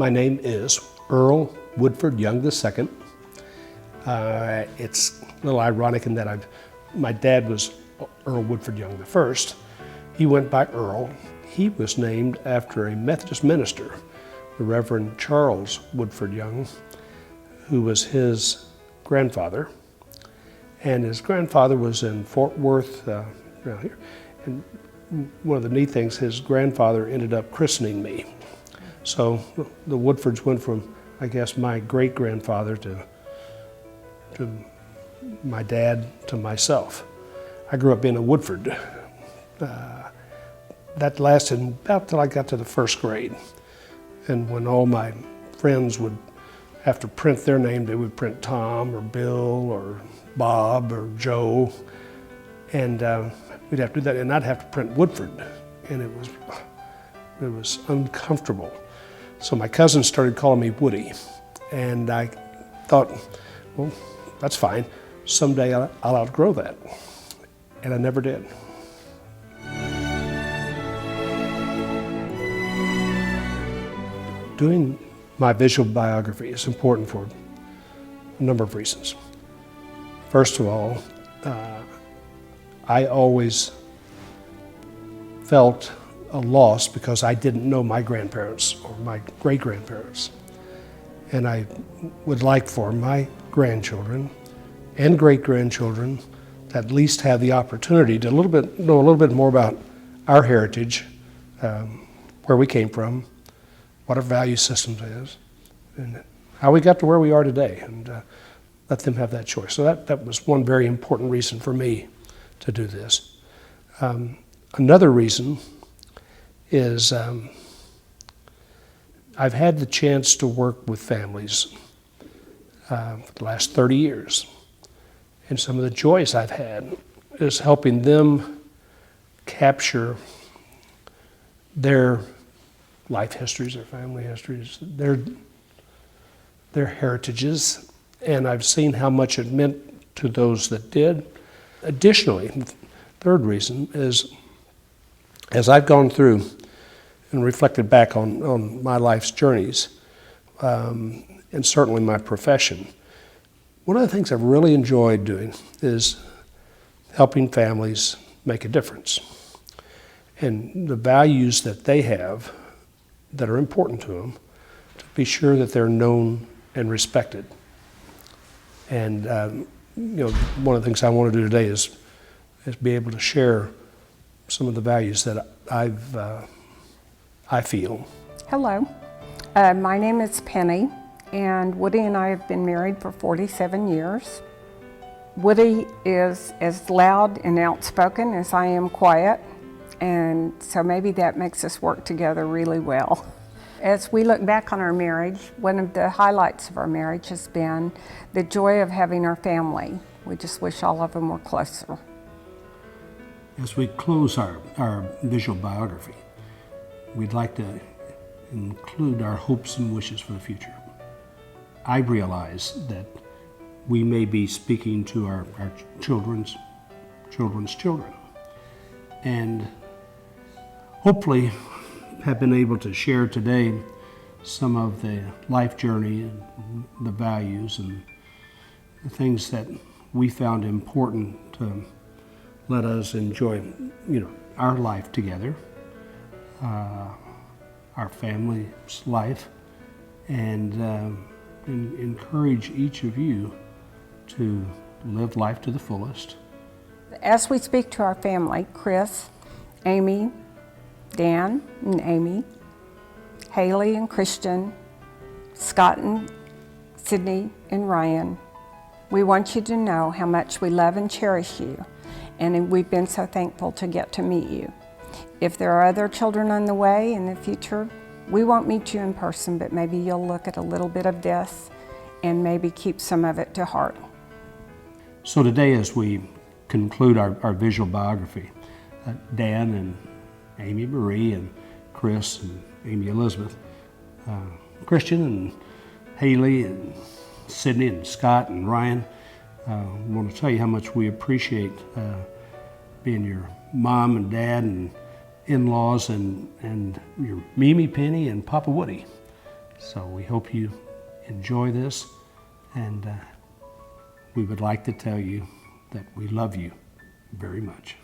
My name is Earl Woodford Young II. It's a little ironic in that my dad was Earl Woodford Young I. He went by Earl. He was named after a Methodist minister, the Reverend Charles Woodford Young, who was his grandfather. And his grandfather was in Fort Worth, around here. And one of the neat things, his grandfather ended up christening me. So the Woodfords went from, I guess, my great-grandfather to my dad to myself. I grew up being a Woodford. That lasted about till I got to the first grade. And when all my friends would have to print their name, they would print Tom or Bill or Bob or Joe. And we'd have to do that, and I'd have to print Woodford. And it was uncomfortable. So my cousins started calling me Woody. And I thought, well, that's fine. Someday I'll outgrow that. And I never did. Doing my visual biography is important for a number of reasons. First of all, I always felt a loss because I didn't know my grandparents or my great-grandparents. And I would like for my grandchildren and great-grandchildren to at least have the opportunity to know a little bit more about our heritage, where we came from, what our value system is, and how we got to where we are today, and let them have that choice. So that was one very important reason for me to do this. Another reason is I've had the chance to work with families for the last 30 years. And some of the joys I've had is helping them capture their life histories, their family histories, their heritages. And I've seen how much it meant to those that did. Additionally, the third reason is, as I've gone through and reflected back on my life's journeys, and certainly my profession, one of the things I've really enjoyed doing is helping families make a difference. And the values that they have that are important to them, to be sure that they're known and respected. And one of the things I want to do today is be able to share some of the values that I feel. Hello, my name is Penny, and Woody and I have been married for 47 years. Woody is as loud and outspoken as I am quiet, and so maybe that makes us work together really well. As we look back on our marriage, one of the highlights of our marriage has been the joy of having our family. We just wish all of them were closer. As we close our visual biography, we'd like to include our hopes and wishes for the future. I realize that we may be speaking to our children's children, and hopefully have been able to share today some of the life journey and the values and the things that we found important to let us enjoy, our life together, our family's life, and encourage each of you to live life to the fullest. As we speak to our family, Chris, Amy, Dan and Amy, Haley and Christian, Scott and Sydney and Ryan, we want you to know how much we love and cherish you, and we've been so thankful to get to meet you. If there are other children on the way in the future, we won't meet you in person, but maybe you'll look at a little bit of this and maybe keep some of it to heart. So today, as we conclude our visual biography, Dan and Amy Marie and Chris and Amy Elizabeth, Christian and Haley and Sydney and Scott and Ryan, I want to tell you how much we appreciate being your mom and dad and in-laws and your Mimi, Penny, and Papa Woody. So we hope you enjoy this, and we would like to tell you that we love you very much.